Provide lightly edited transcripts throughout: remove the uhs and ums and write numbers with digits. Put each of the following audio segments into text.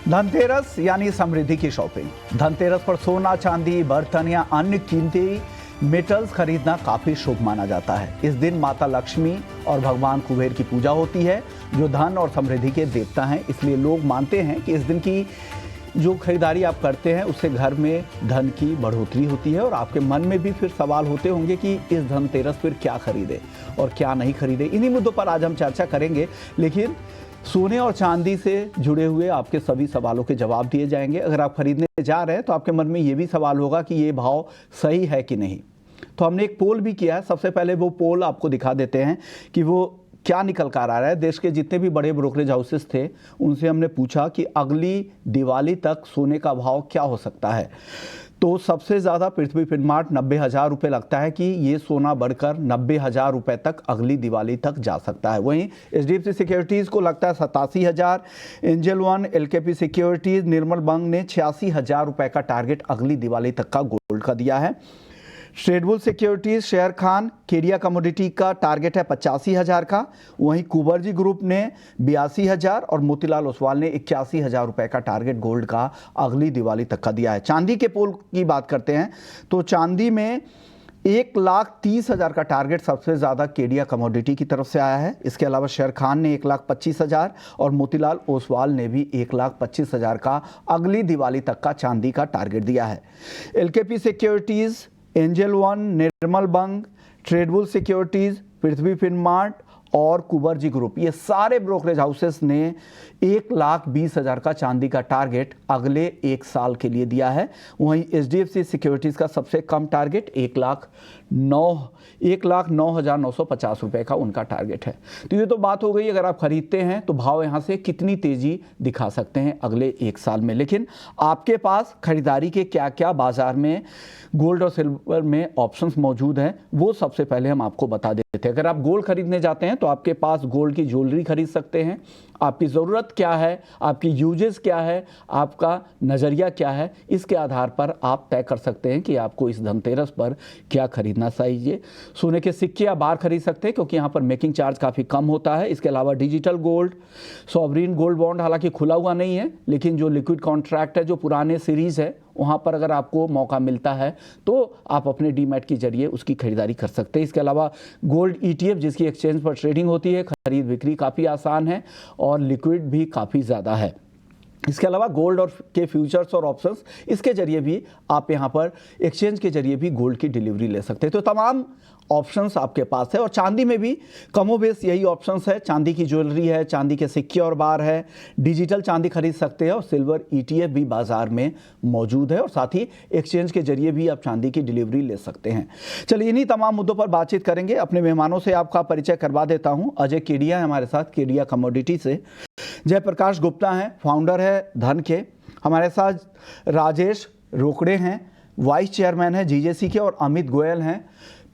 धनतेरस यानी समृद्धि की शॉपिंग। धनतेरस पर सोना, चांदी, बर्तन या अन्य कीमती मेटल्स खरीदना काफी शुभ माना जाता है। इस दिन माता लक्ष्मी और भगवान कुबेर की पूजा होती है, जो धन और समृद्धि के देवता हैं। इसलिए लोग मानते हैं कि इस दिन की जो खरीदारी आप करते हैं उससे घर में धन की बढ़ोतरी होती है। और आपके मन में भी फिर सवाल होते होंगे कि इस धनतेरस पर क्या खरीदे और क्या नहीं खरीदे। इन्हीं मुद्दों पर आज हम चर्चा करेंगे, लेकिन सोने और चांदी से जुड़े हुए आपके सभी सवालों के जवाब दिए जाएंगे। अगर आप खरीदने जा रहे हैं तो आपके मन में ये भी सवाल होगा कि ये भाव सही है कि नहीं। तो हमने एक पोल भी किया है। सबसे पहले वो पोल आपको दिखा देते हैं कि वो क्या निकल कर आ रहा है। देश के जितने भी बड़े ब्रोकरेज हाउसेस थे उनसे हमने पूछा कि अगली दिवाली तक सोने का भाव क्या हो सकता है। तो सबसे ज़्यादा पृथ्वी फिनमार्ट 90,000 रुपये लगता है कि ये सोना बढ़कर 90,000 रुपये तक अगली दिवाली तक जा सकता है। वहीं HDFC सिक्योरिटीज़ को लगता है 87,000। एंजल वन, LKP सिक्योरिटीज़, निर्मल बंग ने 86,000 रुपये का टारगेट अगली दिवाली तक का गोल्ड का दिया है। Tradebull securities, Sharekhan, Kedia commodity का टारगेट है 85,000 का। वहीं कुबरजी ग्रुप ने 82,000 और मोतीलाल ओसवाल ने 81,000 रुपये का टारगेट गोल्ड का अगली दिवाली तक का दिया है। चांदी के पोल की बात करते हैं तो चांदी में 1,30,000 का टारगेट सबसे ज़्यादा केडिया कमोडिटी की तरफ से आया है। इसके अलावा शेयर खान ने 1,25,000 और मोतीलाल ओसवाल ने भी 1,25,000 का अगली दिवाली तक का चांदी का टारगेट दिया है। LKP सिक्योरिटीज़, एंजल वन, निर्मल बंग, ट्रेडबुल सिक्योरिटीज़, पृथ्वी फिनमार्ट और कुबरजी ग्रुप, ये सारे ब्रोकरेज हाउसेस ने 1,20,000 का चांदी का टारगेट अगले एक साल के लिए दिया है। वहीं HDFC सिक्योरिटीज़ का सबसे कम टारगेट 1,09,950 रुपये का उनका टारगेट है। तो ये तो बात हो गई अगर आप खरीदते हैं तो भाव यहाँ से कितनी तेज़ी दिखा सकते हैं अगले एक साल में। लेकिन आपके पास खरीदारी के क्या क्या बाज़ार में गोल्ड और सिल्वर में ऑप्शंस मौजूद हैं, वो सबसे पहले हम आपको बता देते हैं। अगर आप गोल्ड खरीदने जाते हैं तो आपके पास गोल्ड की ज्वेलरी खरीद सकते हैं। आपकी ज़रूरत क्या है, आपकी यूजेस क्या है, आपका नज़रिया क्या है, इसके आधार पर आप तय कर सकते हैं कि आपको इस धनतेरस पर क्या खरीदना चाहिए। सोने के सिक्के या बार खरीद सकते हैं क्योंकि यहाँ पर मेकिंग चार्ज काफ़ी कम होता है। इसके अलावा digital gold, sovereign gold bond हालांकि खुला हुआ नहीं है, लेकिन जो लिक्विड कॉन्ट्रैक्ट है, जो पुराने सीरीज़ है, वहाँ पर अगर आपको मौका मिलता है तो आप अपने डीमैट के जरिए उसकी खरीदारी कर सकते हैं। इसके अलावा गोल्ड ETF जिसकी एक्सचेंज पर ट्रेडिंग होती है, खरीद बिक्री काफ़ी आसान है और लिक्विड भी काफ़ी ज़्यादा है। इसके अलावा गोल्ड और के फ्यूचर्स और ऑप्शंस, इसके जरिए भी आप यहाँ पर एक्सचेंज के जरिए भी गोल्ड की डिलीवरी ले सकते हैं। तो तमाम ऑप्शंस आपके पास है और चांदी में भी कमोबेश यही ऑप्शंस है। चांदी की ज्वेलरी है, चांदी के सिक्के और बार है, डिजिटल चांदी खरीद सकते हैं और सिल्वर ETF भी बाजार में मौजूद है और साथ ही एक्सचेंज के जरिए भी आप चांदी की डिलीवरी ले सकते हैं। चलिए इन्हीं तमाम मुद्दों पर बातचीत करेंगे। अपने मेहमानों से आपका परिचय करवा देता हूँ। अजय केडिया है हमारे साथ, केडिया कमोडिटी से। जयप्रकाश गुप्ता हैं, फाउंडर है धन के। हमारे साथ राजेश रोकड़े हैं, वाइस चेयरमैन हैं GJC के। और अमित गोयल हैं,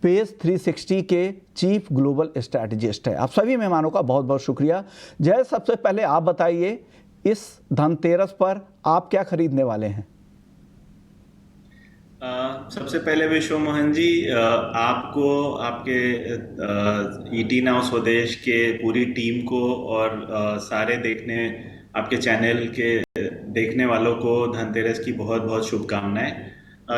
पेस 360 के चीफ ग्लोबल स्ट्रैटेजिस्ट है। आप सभी मेहमानों का बहुत बहुत शुक्रिया। जय, सबसे पहले आप बताइए, इस धनतेरस पर आप क्या खरीदने वाले हैं? सबसे पहले विश्व मोहन जी, आपको, आपके ET नाउ स्वदेश के पूरी टीम को और सारे आपके चैनल के देखने वालों को धनतेरस की बहुत बहुत शुभकामनाएं।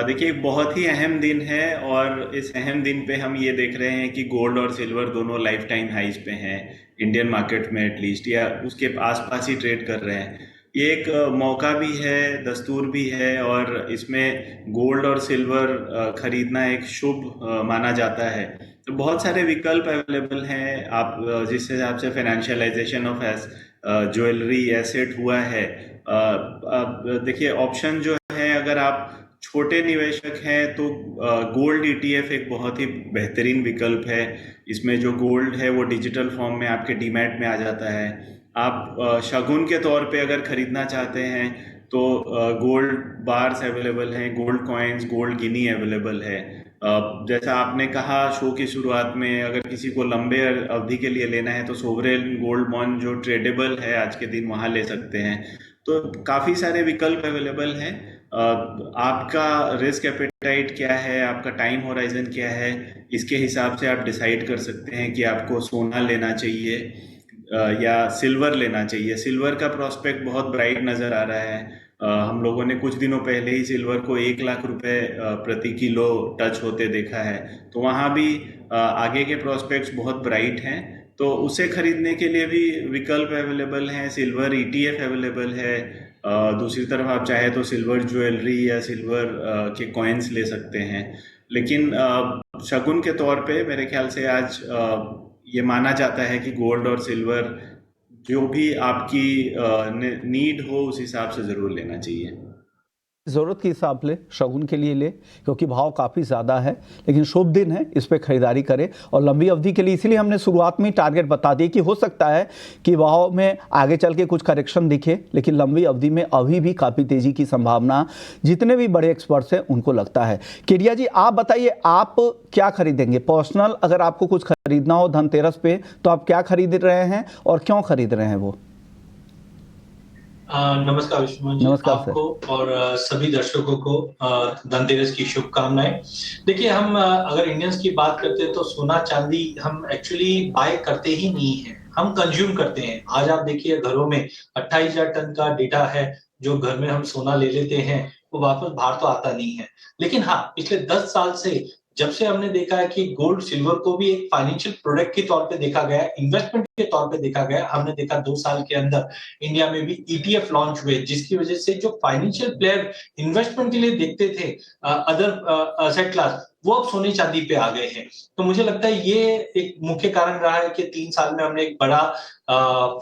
देखिए, बहुत ही अहम दिन है और इस अहम दिन पे हम ये देख रहे हैं कि गोल्ड और सिल्वर दोनों लाइफ टाइम हाइज पे हैं इंडियन मार्केट में, एटलीस्ट, या उसके आसपास ही ट्रेड कर रहे हैं। ये एक मौका भी है, दस्तूर भी है और इसमें गोल्ड और सिल्वर खरीदना एक शुभ माना जाता है। तो बहुत सारे विकल्प अवेलेबल हैं। आप जिस हिसाब से फाइनेंशियलाइजेशन ऑफ ज्वेलरी एसेट हुआ है, अब देखिए ऑप्शन जो है, अगर आप छोटे निवेशक हैं तो गोल्ड ETF एक बहुत ही बेहतरीन विकल्प है। इसमें जो गोल्ड है वो डिजिटल फॉर्म में आपके डीमैट में आ जाता है। आप शगुन के तौर पे अगर खरीदना चाहते हैं तो गोल्ड बार्स अवेलेबल हैं, गोल्ड कॉइन्स, गोल्ड गिनी अवेलेबल है। जैसा आपने कहा शो की शुरुआत में, अगर किसी को लंबे अवधि के लिए लेना है तो सोवरेन गोल्ड बॉन्ड जो ट्रेडेबल है आज के दिन, वहाँ ले सकते हैं। तो काफ़ी सारे विकल्प अवेलेबल हैं। आपका रिस्क एपेटाइट क्या है, आपका टाइम होराइजन क्या है, इसके हिसाब से आप डिसाइड कर सकते हैं कि आपको सोना लेना चाहिए, या सिल्वर लेना चाहिए? सिल्वर का प्रोस्पेक्ट बहुत ब्राइट नज़र आ रहा है। हम लोगों ने कुछ दिनों पहले ही सिल्वर को 1 लाख रुपए प्रति किलो टच होते देखा है। तो वहाँ भी आगे के प्रोस्पेक्ट्स बहुत ब्राइट हैं। तो उसे खरीदने के लिए भी विकल्प अवेलेबल हैं। सिल्वर ईटीएफ अवेलेबल है। दूसरी तरफ आप चाहे तो सिल्वर ज्वेलरी या सिल्वर के कॉइन्स ले सकते हैं। लेकिन शगुन के तौर पे मेरे ख्याल से आज ये माना जाता है कि गोल्ड और सिल्वर जो भी आपकी नीड हो उस हिसाब से ज़रूर लेना चाहिए। ज़रूरत के हिसाब ले, शगुन के लिए ले, क्योंकि भाव काफ़ी ज़्यादा है। लेकिन शुभ दिन है, इस पे खरीदारी करें। और लंबी अवधि के लिए इसीलिए हमने शुरुआत में टारगेट बता दिए कि हो सकता है कि भाव में आगे चल के कुछ करेक्शन दिखे, लेकिन लंबी अवधि में अभी भी काफ़ी तेज़ी की संभावना जितने भी बड़े एक्सपर्ट्स हैं उनको लगता है। केडिया जी, आप बताइए, आप क्या खरीदेंगे? पर्सनल अगर आपको कुछ खरीदना हो धनतेरस पे तो आप क्या खरीद रहे हैं और क्यों खरीद रहे हैं वो? नमस्कार विष्णु जी, नमस्कार आपको और सभी दर्शकों को धनतेरस की शुभकामनाएं। देखिए, हम अगर इंडियंस की बात करते हैं तो सोना चांदी हम एक्चुअली बाय करते ही नहीं है, हम कंज्यूम करते हैं। आज आप देखिए घरों में 28,000 टन का डेटा है, जो घर में हम सोना ले लेते हैं वो वापस बाहर तो आता नहीं है। लेकिन हाँ, पिछले 10 साल से जब से हमने देखा है कि गोल्ड सिल्वर को भी एक फाइनेंशियल प्रोडक्ट के तौर पे देखा गया है, इन्वेस्टमेंट के तौर पे देखा गया है। हमने देखा 2 साल के अंदर इंडिया में भी ईटीएफ लॉन्च हुए, जिसकी वजह से जो फाइनेंशियल प्लेयर इन्वेस्टमेंट के लिए देखते थे अदर असेट क्लास, वो अब सोने चांदी पे आ गए हैं। तो मुझे लगता है ये एक मुख्य कारण रहा है कि 3 साल में हमने एक बड़ा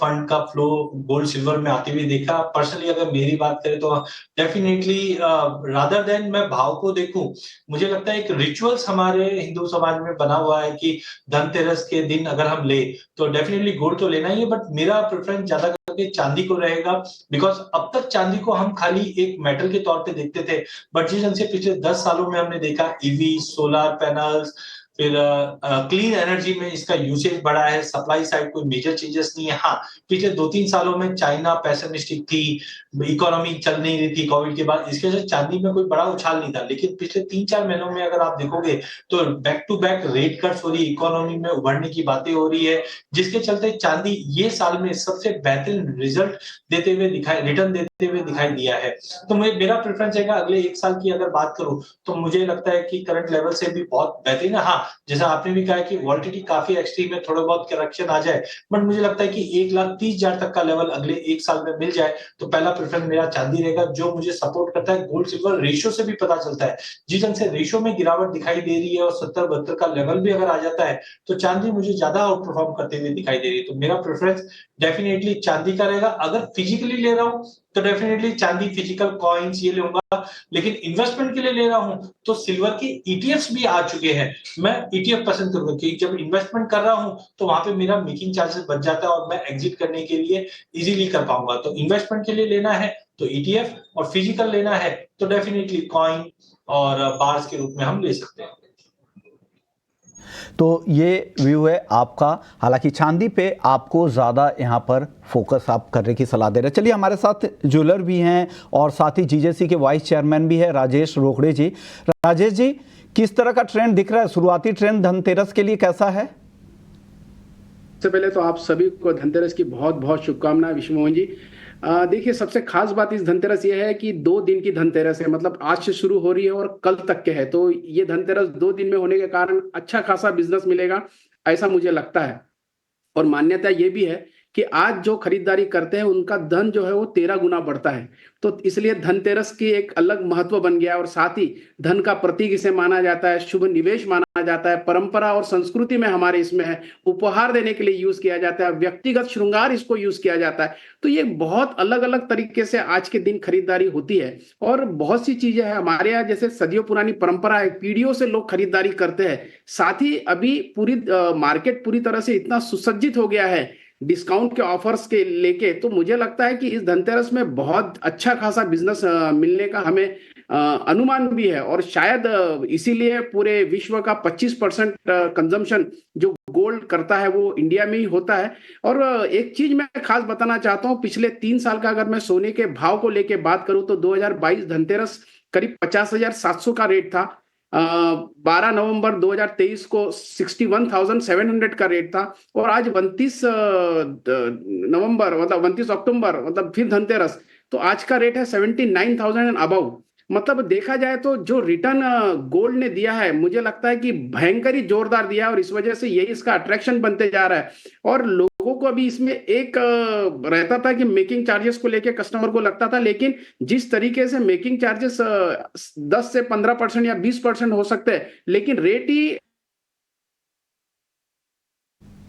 फंड का फ्लो गोल्ड सिल्वर में आते हुए देखा। पर्सनली अगर मेरी बात करें तो डेफिनेटली रादर देन मैं भाव को देखूं, मुझे लगता है एक रिचुअल्स हमारे हिंदू समाज में बना हुआ है कि धनतेरस के दिन अगर हम ले तो डेफिनेटली गोल्ड तो लेना ही है, बट मेरा प्रेफरेंस ज्यादा करके चांदी को रहेगा। बिकॉज अब तक चांदी को हम खाली एक मेटल के तौर पे देखते थे, बट जिस ढंग से पिछले 10 सालों में हमने देखा ईवी, सोलर पैनल्स, फिर क्लीन एनर्जी में इसका यूसेज बढ़ा है। सप्लाई साइड कोई मेजर चेंजेस नहीं है। हाँ, पिछले 2-3 सालों में चाइना पेसिमिस्टिक थी, इकोनॉमी चल नहीं रही थी कोविड के बाद, इसके वजह से चांदी में कोई बड़ा उछाल नहीं था। लेकिन पिछले 3-4 महीनों में अगर आप देखोगे तो back to back rate cuts हो रही, इकोनॉमी में उभरने की बातें हो रही है, जिसके चलते चांदी ये साल में सबसे बेहतरीन रिजल्ट देते हुए रिटर्न देते हुए दिखाई दिया है। तो मेरा प्रेफरेंस है अगले 1 साल की अगर बात करूं तो मुझे लगता है कि करंट लेवल से भी बहुत बेहतरीन है। हाँ, जैसा आपने भी कहा कि वॉलिटिलिटी काफी एक्सट्रीम है, थोड़ा बहुत करेक्शन आ जाए, बट मुझे लगता है कि 1,30,000 तक का लेवल अगले 1 साल में मिल जाए तो पहला प्रेफरेंस मेरा चांदी रहेगा, जो मुझे सपोर्ट करता है। गोल्ड सिल्वर रेशियो से भी पता चलता है, जिस ढंग से रेशियो में गिरावट दिखाई दे रही है और 70-72 का लेवल भी अगर आ जाता है तो चांदी मुझे ज्यादा आउट परफॉर्म करते हुए दिखाई दे रही है। तो मेरा प्रेफरेंस डेफिनेटली चांदी का रहेगा। अगर फिजिकली ले रहा हूं तो डेफिनेटली चांदी, फिजिकल कॉइन्स ये लूंगा, लेकिन इन्वेस्टमेंट के लिए ले रहा हूं तो सिल्वर के ईटीएफ्स भी आ चुके हैं। मैं ईटीएफ पसंद करूंगा क्योंकि जब इन्वेस्टमेंट कर रहा हूं तो वहां पे मेरा मेकिंग चार्जेस बच जाता है और मैं एग्जिट करने के लिए इजीली कर पाऊंगा। तो इन्वेस्टमेंट के लिए लेना है तो ईटीएफ, और फिजिकल लेना है तो डेफिनेटली कॉइन और बार्स के रूप में हम ले सकते हैं। तो ये व्यू है आपका। हालांकि चांदी पे आपको ज़्यादा यहाँ पर फोकस आप करने की सलाह दे रहे हैं। चलिए, हमारे साथ ज्वेलर भी हैं और साथ ही जीजेसी के वाइस चेयरमैन भी है राजेश रोकड़े जी। राजेश जी, किस तरह का ट्रेंड दिख रहा है? शुरुआती ट्रेंड धनतेरस के लिए कैसा है? सबसे पहले तो आप सभी को धनतेरस की बहुत बहुत शुभकामनाएं विष्णु मोहन जी। देखिए, सबसे खास बात इस धनतेरस ये है कि 2 दिन की धनतेरस है, मतलब आज से शुरू हो रही है और कल तक के है। तो ये धनतेरस 2 दिन में होने के कारण अच्छा खासा बिजनेस मिलेगा, ऐसा मुझे लगता है। और मान्यता ये भी है कि आज जो खरीदारी करते हैं उनका धन जो है वो 13 गुना बढ़ता है। तो इसलिए धनतेरस की एक अलग महत्व बन गया, और साथ ही धन का प्रतीक इसे माना जाता है, शुभ निवेश माना जाता है। परंपरा और संस्कृति में हमारे इसमें है, उपहार देने के लिए यूज किया जाता है, व्यक्तिगत श्रृंगार इसको यूज किया जाता है। तो ये बहुत अलग अलग तरीके से आज के दिन खरीदारी होती है। और बहुत सी चीजें हैं हमारे यहाँ, जैसे सदियों पुरानी परंपरा है, पीढ़ियों से लोग खरीदारी करते हैं। साथ ही अभी पूरी मार्केट पूरी तरह से इतना सुसज्जित हो गया है डिस्काउंट के ऑफर्स के लेके, तो मुझे लगता है कि इस धनतेरस में बहुत अच्छा खासा बिजनेस मिलने का हमें अनुमान भी है। और शायद इसीलिए पूरे विश्व का 25% कंजम्पशन जो गोल्ड करता है वो इंडिया में ही होता है। और एक चीज मैं खास बताना चाहता हूँ, पिछले 3 साल का अगर मैं सोने के भाव को लेके बात करूं तो 2022 धनतेरस करीब 50,700 का रेट था। 12 नवंबर 2023 को 61,700 का रेट था, और आज 29 नवंबर मतलब 29 अक्टूबर मतलब फिर धनतेरस, तो आज का रेट है 79,000 एंड अबव। मतलब देखा जाए तो जो रिटर्न गोल्ड ने दिया है, मुझे लगता है कि भयंकर ही जोरदार दिया है, और इस वजह से यही इसका अट्रैक्शन बनते जा रहा है। और लोगों को अभी इसमें एक रहता था कि मेकिंग चार्जेस को लेके कस्टमर को लगता था, लेकिन जिस तरीके से मेकिंग चार्जेस 10 से 15% या 20% हो सकते हैं, लेकिन रेट ही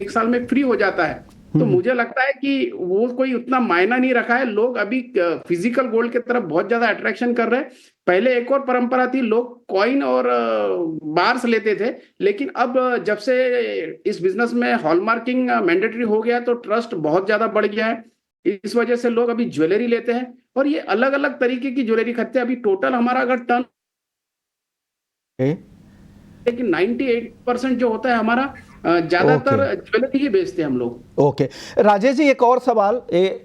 एक साल में फ्री हो जाता है, तो मुझे लगता है कि वो कोई उतना मायना नहीं रखा है। लोग अभी फिजिकल गोल्ड की तरफ बहुत ज्यादा अट्रैक्शन कर रहे हैं। पहले एक और परंपरा थी, लोग कॉइन और बार्स लेते थे, लेकिन अब जब से इस बिजनेस में हॉलमार्किंग मैंडेटरी हो गया तो ट्रस्ट बहुत ज्यादा बढ़ गया है। इस वजह से लोग अभी ज्वेलरी लेते हैं, और ये अलग अलग तरीके की ज्वेलरी खरीदते हैं। अभी टोटल हमारा अगर टर्न, लेकिन 98% जो होता है हमारा ज्यादातर ज्वेलरी ही बेचते हैं हम लोग। ओके राजेश जी, एक और सवाल,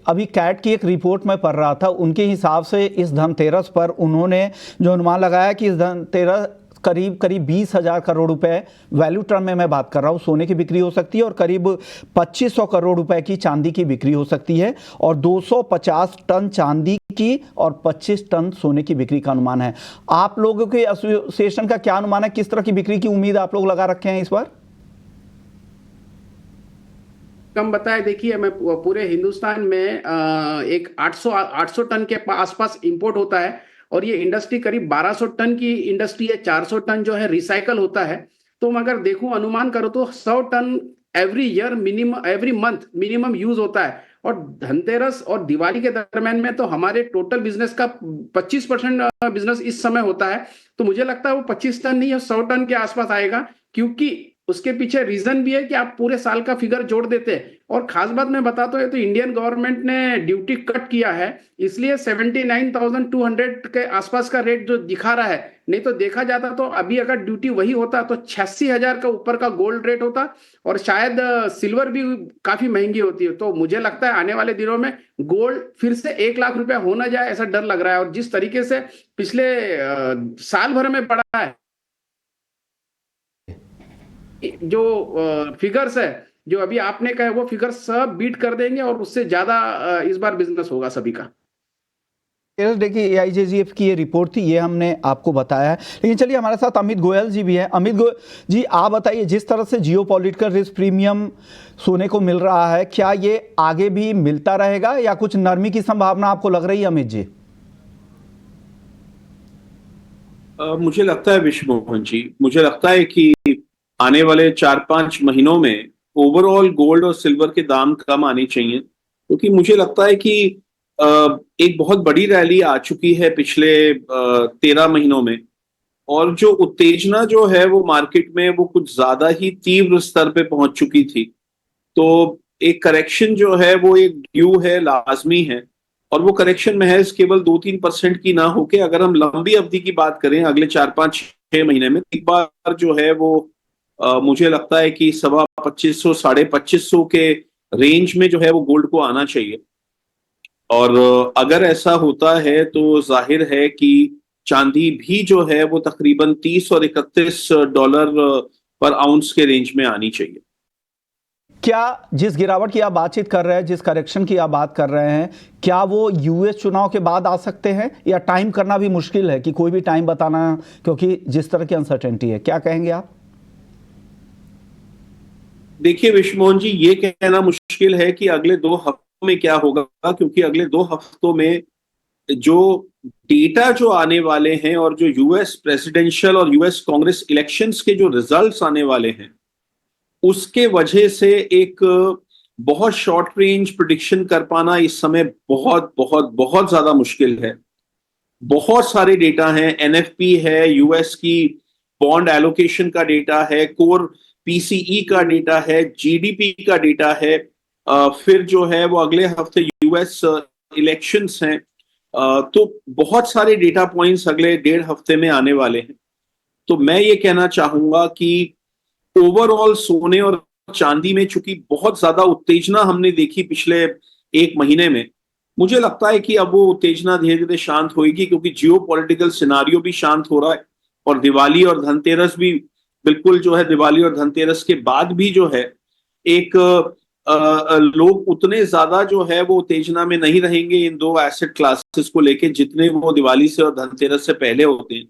अभी कैट की एक रिपोर्ट में पढ़ रहा था, उनके हिसाब से इस धनतेरस पर उन्होंने जो अनुमान लगाया कि इस धनतेरस करीब 20,000 करोड़ रुपए, वैल्यू टर्म में मैं बात कर रहा हूँ, सोने की बिक्री हो सकती है, और करीब 2,500 करोड़ रुपए की चांदी की बिक्री हो सकती है, और 250 टन चांदी की और 25 टन सोने की बिक्री का अनुमान है। आप लोगों के एसोसिएशन का क्या अनुमान है, किस तरह की बिक्री की उम्मीद आप लोग लगा रखे हैं इस बार? कम बताए, देखिए मैं पूरे हिंदुस्तान में एक 800 टन के आसपास इंपोर्ट होता है, और ये इंडस्ट्री करीब 1200 टन की इंडस्ट्री है। 400 टन जो है रिसाइकल होता है। तो मैं अगर देखूं, अनुमान करो तो 100 ton every year minimum, every month minimum use होता है। और धनतेरस और दिवाली के दरम्यान में तो हमारे टोटल बिजनेस का 25% बिजनेस इस समय होता है। तो मुझे लगता है वो 25 टन नहीं है, 100 टन के आसपास आएगा, क्योंकि उसके पीछे रीजन भी है कि आप पूरे साल का फिगर जोड़ देते हैं। और खास बात मैं बताता हूँ, तो इंडियन गवर्नमेंट ने ड्यूटी कट किया है, इसलिए 79,200 के आसपास का रेट जो दिखा रहा है। नहीं तो देखा जाता तो अभी अगर ड्यूटी वही होता तो 86,000 का ऊपर का गोल्ड रेट होता, और शायद सिल्वर भी काफी महंगी होती है। तो मुझे लगता है आने वाले दिनों में गोल्ड फिर से 1 लाख रुपया हो ना जाए, ऐसा डर लग रहा है। और जिस तरीके से पिछले साल भर में बढ़ा है, जो फिगर्स है जो अभी आपने कहा, वो फिगर्स सब बीट कर देंगे, और उससे ज्यादा इस बार बिजनेस होगा सभी का। देखिए AIJGF की ये रिपोर्ट थी, ये हमने आपको बताया है। लेकिन चलिए, हमारे साथ अमित गोयल जी भी हैं। अमित गोयल जी, आप बताइए, जिस तरह से जियोपॉलिटिकल रिस्क प्रीमियम सोने को मिल रहा है, क्या ये आगे भी मिलता रहेगा या कुछ नरमी की संभावना आपको लग रही है अमित जी? मुझे लगता है विश्व मोहन जी, मुझे लगता है कि आने वाले 4-5 महीनों में ओवरऑल गोल्ड और सिल्वर के दाम कम आने चाहिए, क्योंकि मुझे लगता है कि एक बहुत बड़ी रैली आ चुकी है पिछले 13 महीनों में, और जो उत्तेजना जो है वो मार्केट में वो कुछ ज्यादा ही तीव्र स्तर पे पहुंच चुकी थी। तो एक करेक्शन जो है वो एक ड्यू है, लाजमी है, और वो करेक्शन महज केवल 2-3% की ना होके, अगर हम लंबी अवधि की बात करें अगले 4-5-6 महीने में, एक बार जो है वो मुझे लगता है कि 2500 2550 के रेंज में जो है वो गोल्ड को आना चाहिए। और अगर ऐसा होता है तो जाहिर है कि चांदी भी जो है वो तकरीबन 30 और 31 डॉलर पर आउंस के रेंज में आनी चाहिए। क्या जिस गिरावट की आप बातचीत कर रहे हैं, जिस करेक्शन की आप बात कर रहे हैं, क्या वो US चुनाव के बाद आ सकते हैं, या टाइम करना भी मुश्किल है कि कोई भी टाइम बताना, क्योंकि जिस तरह की अनसर्टेनिटी है? क्या कहेंगे आप? देखिए विश्व मोहन जी, ये कहना मुश्किल है कि अगले 2 हफ्तों में क्या होगा, क्योंकि अगले 2 हफ्तों में जो डेटा जो आने वाले हैं, और जो US प्रेसिडेंशियल और US कांग्रेस इलेक्शंस के जो रिजल्ट्स आने वाले हैं, उसके वजह से एक बहुत शॉर्ट रेंज प्रिडिक्शन कर पाना इस समय बहुत बहुत बहुत ज्यादा मुश्किल है। बहुत सारे डेटा हैं, NFP है, US की बॉन्ड एलोकेशन का डेटा है, कोर PCE का डेटा है, GDP का डेटा है, फिर जो है वो अगले हफ्ते US इलेक्शंस हैं। तो बहुत सारे डेटा पॉइंट्स अगले 1.5 हफ्ते में आने वाले हैं। तो मैं ये कहना चाहूंगा कि ओवरऑल सोने और चांदी में चूंकि बहुत ज्यादा उत्तेजना हमने देखी पिछले 1 महीने में, मुझे लगता है कि अब वो उत्तेजना धीरे धीरे शांत होगी, क्योंकि जियोपॉलिटिकल सिनारियो भी शांत हो रहा है। और दिवाली और धनतेरस भी बिल्कुल जो है, दिवाली और धनतेरस के बाद भी जो है एक लोग उतने ज्यादा जो है वो उत्तेजना में नहीं रहेंगे इन दो एसेट क्लासेस को लेके जितने वो दिवाली से और धनतेरस से पहले होते हैं।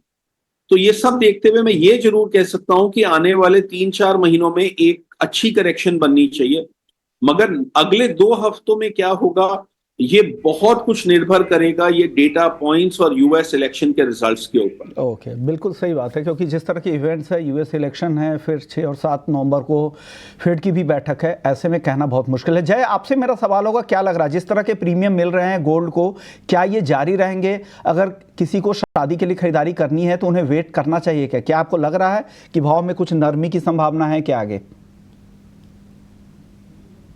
तो ये सब देखते हुए मैं ये जरूर कह सकता हूं कि आने वाले 3-4 महीनों में एक अच्छी करेक्शन बननी चाहिए, मगर अगले 2 हफ्तों में क्या होगा ये बहुत कुछ निर्भर करेगा ये डेटा पॉइंट्स और यूएस इलेक्शन के रिजल्ट्स के ऊपर। ओके, बिल्कुल सही बात है, क्योंकि जिस तरह के इवेंट्स है, यूएस इलेक्शन है, फिर 6 और 7 नवंबर को फेड की भी बैठक है, ऐसे में कहना बहुत मुश्किल है। जय, आपसे मेरा सवाल होगा, क्या लग रहा है जिस तरह के प्रीमियम मिल रहे हैं गोल्ड को, क्या ये जारी रहेंगे? अगर किसी को शादी के लिए खरीदारी करनी है तो उन्हें वेट करना चाहिए क्या? क्या आपको लग रहा है कि भाव में कुछ नरमी की संभावना है क्या आगे?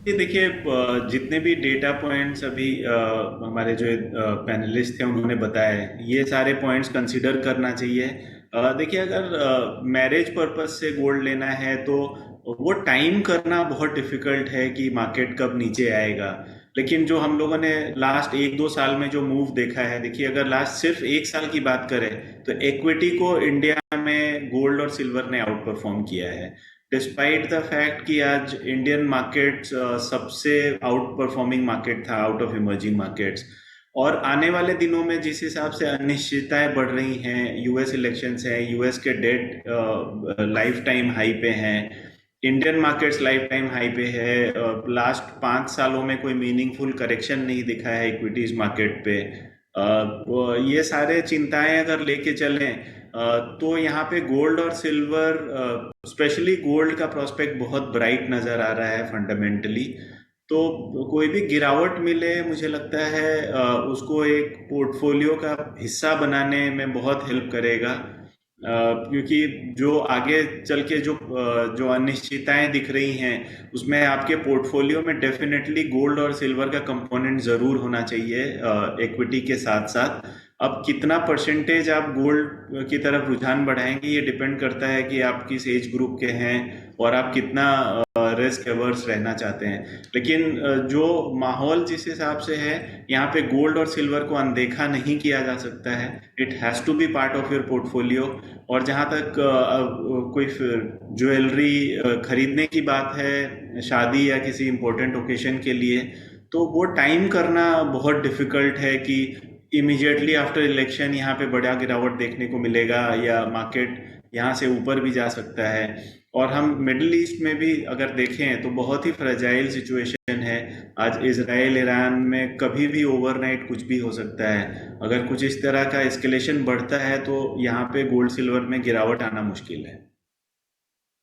देखिए, जितने भी डेटा पॉइंट्स अभी हमारे जो पैनलिस्ट थे उन्होंने बताए, ये सारे पॉइंट्स कंसीडर करना चाहिए। देखिए, अगर मैरिज पर्पस से गोल्ड लेना है तो वो टाइम करना बहुत डिफिकल्ट है कि मार्केट कब नीचे आएगा। लेकिन जो हम लोगों ने लास्ट 1-2 साल में जो मूव देखा है, देखिए अगर लास्ट सिर्फ 1 साल की बात करें तो इक्विटी को इंडिया में गोल्ड और सिल्वर ने आउट परफॉर्म किया है, डिस्पाइट द फैक्ट कि आज इंडियन मार्केट सबसे आउट परफॉर्मिंग मार्केट था आउट ऑफ इमर्जिंग मार्केट्स। और आने वाले दिनों में जिस हिसाब से अनिश्चितताएं बढ़ रही हैं, यूएस इलेक्शंस हैं, यूएस के डेट लाइफ टाइम हाई पे हैं, Indian markets life time high पे है, लास्ट 5 सालों में कोई मीनिंगफुल करेक्शन नहीं दिखा है इक्विटीज मार्केट पे। ये सारे चिंताएं अगर लेके चलें तो यहाँ पे गोल्ड और सिल्वर, स्पेशली गोल्ड का प्रोस्पेक्ट बहुत ब्राइट नजर आ रहा है फंडामेंटली। तो कोई भी गिरावट मिले, मुझे लगता है उसको एक पोर्टफोलियो का हिस्सा बनाने में बहुत हेल्प करेगा, क्योंकि जो आगे चल के जो अनिश्चितताएं दिख रही हैं उसमें आपके पोर्टफोलियो में डेफिनेटली गोल्ड और सिल्वर का कंपोनेंट जरूर होना चाहिए इक्विटी के साथ साथ। अब कितना परसेंटेज आप गोल्ड की तरफ रुझान बढ़ाएंगे ये डिपेंड करता है कि आप किस एज ग्रुप के हैं और आप कितना रिस्क एवर्स रहना चाहते हैं। लेकिन जो माहौल जिस हिसाब से है, यहाँ पे गोल्ड और सिल्वर को अनदेखा नहीं किया जा सकता है। It has to be part of your portfolio. और जहाँ तक कोई ज्वेलरी खरीदने की बात है शादी या किसी इम्पोर्टेंट ओकेशन के लिए, तो वो टाइम करना बहुत डिफिकल्ट है कि इमीडिएटली आफ्टर इलेक्शन यहाँ पे बड़ा गिरावट देखने को मिलेगा या मार्केट यहाँ से ऊपर भी जा सकता है। और हम मिडिल ईस्ट में भी अगर देखें तो बहुत ही फ्रेजाइल सिचुएशन है। आज इजराइल ईरान में कभी भी ओवरनाइट कुछ भी हो सकता है। अगर कुछ इस तरह का एस्केलेशन बढ़ता है तो यहाँ पे गोल्ड सिल्वर में गिरावट आना मुश्किल है।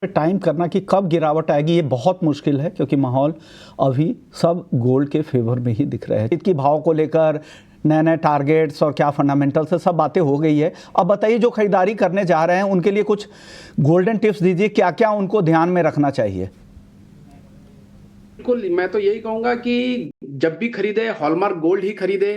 टाइम करना कि कब गिरावट आएगी ये बहुत मुश्किल है, क्योंकि माहौल अभी सब गोल्ड के फेवर में ही दिख रहा है। इसकी भाव को लेकर नए नए टारगेट्स और क्या फंडामेंटल से सब बातें हो गई है। अब बताइए, जो खरीदारी करने जा रहे हैं उनके लिए कुछ गोल्डन टिप्स दीजिए, क्या क्या उनको ध्यान में रखना चाहिए? बिल्कुल, मैं तो यही कहूंगा कि जब भी खरीदे हॉलमार्क गोल्ड ही खरीदे।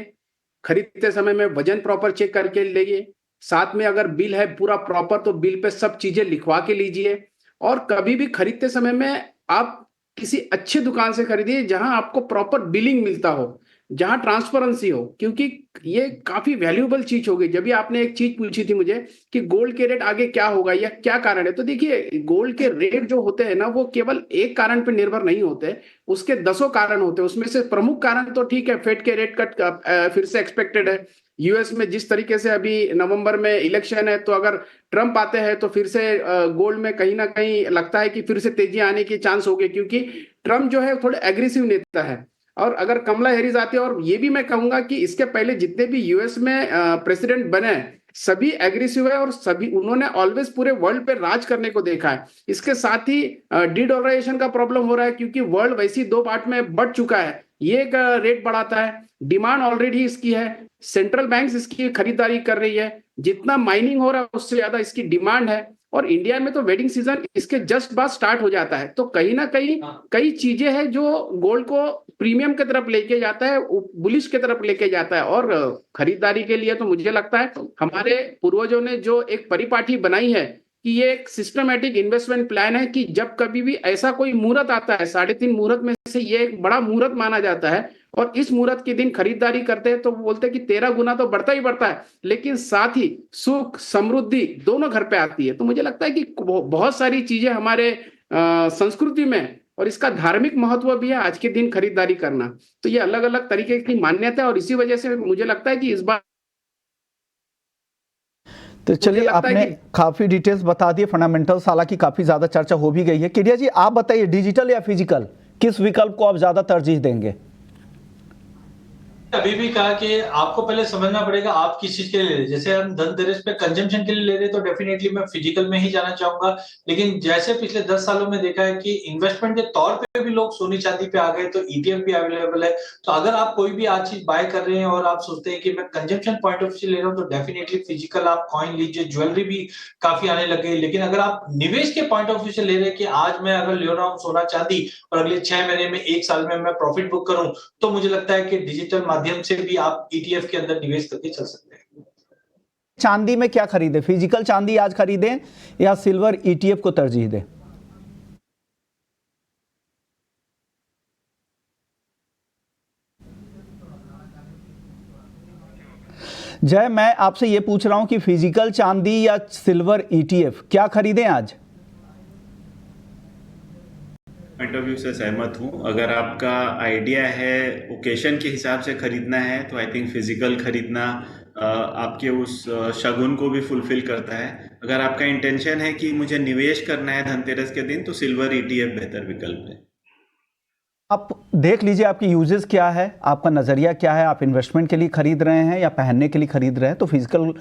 खरीदते समय में वजन प्रॉपर चेक करके लीजिए। साथ में अगर बिल है पूरा प्रॉपर तो बिल पे सब चीजें लिखवा के लीजिए। और कभी भी खरीदते समय में आप किसी अच्छी दुकान से खरीदिए जहां आपको प्रॉपर बिलिंग मिलता हो, जहां ट्रांसपेरेंसी हो, क्योंकि ये काफी वैल्यूएबल चीज होगी। जब भी आपने एक चीज पूछी थी मुझे कि गोल्ड के रेट आगे क्या होगा या क्या कारण है, तो देखिए गोल्ड के रेट जो होते हैं ना वो केवल एक कारण पर निर्भर नहीं होते, उसके 10 कारण होते हैं। उसमें से प्रमुख कारण तो ठीक है, फेड के रेट कट फिर से एक्सपेक्टेड है। यूएस में जिस तरीके से अभी नवंबर में इलेक्शन है, तो अगर ट्रंप आते हैं तो फिर से गोल्ड में कहीं ना कहीं लगता है कि फिर से तेजी आने की चांस होगी, क्योंकि ट्रंप जो है थोड़े एग्रेसिव नेता है। और अगर कमला हैरिस आती है, और ये भी मैं कहूंगा कि इसके पहले जितने भी यूएस में प्रेसिडेंट बने सभी एग्रेसिव है और सभी उन्होंने ऑलवेज पूरे वर्ल्ड पे राज करने को देखा है। इसके साथ ही डीडॉलराइजेशन का प्रॉब्लम हो रहा है, क्योंकि वर्ल्ड वैसी 2 पार्ट में बढ़ चुका है। ये एक रेट बढ़ाता है, डिमांड ऑलरेडी इसकी है, सेंट्रल बैंक्स इसकी खरीदारी कर रही है, जितना माइनिंग हो रहा है उससे ज्यादा इसकी डिमांड है। और इंडिया में तो वेडिंग सीजन इसके जस्ट बाद स्टार्ट हो जाता है। तो कहीं ना कहीं कई चीजें हैं जो गोल्ड को प्रीमियम की तरफ लेके जाता है, बुलिश की तरफ लेके जाता है। और खरीदारी के लिए तो मुझे लगता है हमारे पूर्वजों ने जो एक परिपाटी बनाई है कि ये एक सिस्टमेटिक इन्वेस्टमेंट प्लान है कि जब कभी भी ऐसा कोई मुहूर्त आता है, 3.5 मुहूर्त में से ये एक बड़ा मुहूर्त माना जाता है, और इस मुहूर्त के दिन खरीदारी करते हैं तो वो बोलते हैं कि 13 गुना तो बढ़ता ही बढ़ता है, लेकिन साथ ही सुख समृद्धि दोनों घर पे आती है। तो मुझे लगता है कि बहुत सारी चीजें हमारे संस्कृति में, और इसका धार्मिक महत्व भी है आज के दिन खरीदारी करना। तो ये अलग अलग तरीके की मान्यता है, और इसी वजह से मुझे लगता है कि इस बार तो चलिए, आपने काफी डिटेल्स बता दिए, फंडामेंटल्स हालांकि काफी ज्यादा चर्चा हो भी गई है। केडिया जी, आप बताइए, डिजिटल या फिजिकल, किस विकल्प को आप ज्यादा तरजीह देंगे? अभी भी कहा कि आपको पहले समझना पड़ेगा आप किस चीज के लिए ले रहे हैं। जैसे हम धनतेरस पे कंजम्पशन के लिए ले रहे हैं तो डेफिनेटली मैं फिजिकल में ही जाना चाहूंगा, लेकिन जैसे पिछले 10 सालों में देखा है कि इन्वेस्टमेंट के तौर पे भी लोग सोनी चांदी पे आ गए, तो ईटीएफ भी अवेलेबल है। तो अगर आप कोई भी आज चीज बाय कर रहे हैं और आप सोचते हैं कि मैं कंजम्पशन पॉइंट ऑफ व्यू से ले रहा हूँ, तो डेफिनेटली फिजिकल आप कॉइन लीजिए, ज्वेलरी भी काफी आने लगे। लेकिन अगर आप निवेश के पॉइंट ऑफ व्यू से ले रहे हैं कि आज मैं अगर ले रहा हूँ सोना चांदी और अगले 6 महीने में 1 साल में मैं प्रॉफिट बुक करूं, तो मुझे लगता है कि डिजिटल माध्यम से भी आप ईटीएफ के अंदर निवेश करके चल सकते हैं। चांदी में क्या खरीदें, फिजिकल चांदी आज खरीदें या सिल्वर ईटीएफ को तरजीह दें? जय, मैं आपसे ये पूछ रहा हूं कि फिजिकल चांदी या सिल्वर ईटीएफ क्या खरीदें आज? पॉइंट ऑफ व्यू से सहमत हूँ। अगर आपका आइडिया है ओकेशन के हिसाब से खरीदना है तो आई थिंक फिजिकल खरीदना आपके उस शगुन को भी फुलफिल करता है। अगर आपका इंटेंशन है कि मुझे निवेश करना है धनतेरस के दिन, तो सिल्वर ईटीएफ बेहतर विकल्प है। आप देख लीजिए आपकी यूजेस क्या है, आपका नज़रिया क्या है, आप इन्वेस्टमेंट के लिए खरीद रहे हैं या पहनने के लिए खरीद रहे हैं। तो फिजिकल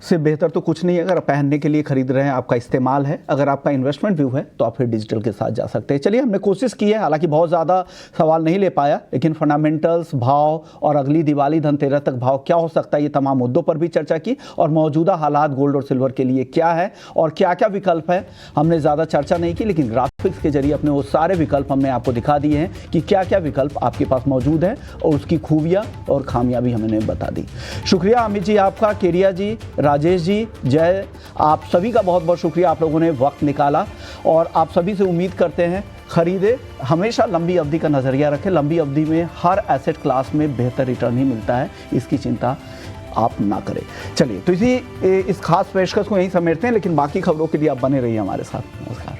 से बेहतर तो कुछ नहीं है। अगर पहनने के लिए खरीद रहे हैं, आपका इस्तेमाल है, अगर आपका इन्वेस्टमेंट व्यू है तो आप फिर डिजिटल के साथ जा सकते हैं। चलिए, हमने कोशिश की है, हालांकि बहुत ज़्यादा सवाल नहीं ले पाया, लेकिन फंडामेंटल्स, भाव और अगली दिवाली धनतेरस तक भाव क्या हो सकता है, ये तमाम मुद्दों पर भी चर्चा की, और मौजूदा हालात गोल्ड और सिल्वर के लिए क्या है और क्या क्या विकल्प है हमने ज़्यादा चर्चा नहीं की, लेकिन ग्राफिक्स के जरिए अपने वो सारे विकल्प हमने आपको दिखा दिए हैं कि क्या क्या विकल्प आपके पास मौजूद है और उसकी खूबियां और खामियां भी हमने बता दी। शुक्रिया अमित जी आपका, केडिया जी, राजेश जी, जय, आप सभी का बहुत बहुत शुक्रिया। आप लोगों ने वक्त निकाला और आप सभी से उम्मीद करते हैं खरीदे, हमेशा लंबी अवधि का नज़रिया रखें। लंबी अवधि में हर एसेट क्लास में बेहतर रिटर्न ही मिलता है, इसकी चिंता आप ना करें। चलिए, तो इस खास पेशकश को यहीं समेटते हैं, लेकिन बाकी खबरों के लिए आप बने रहिए हमारे साथ। नमस्कार।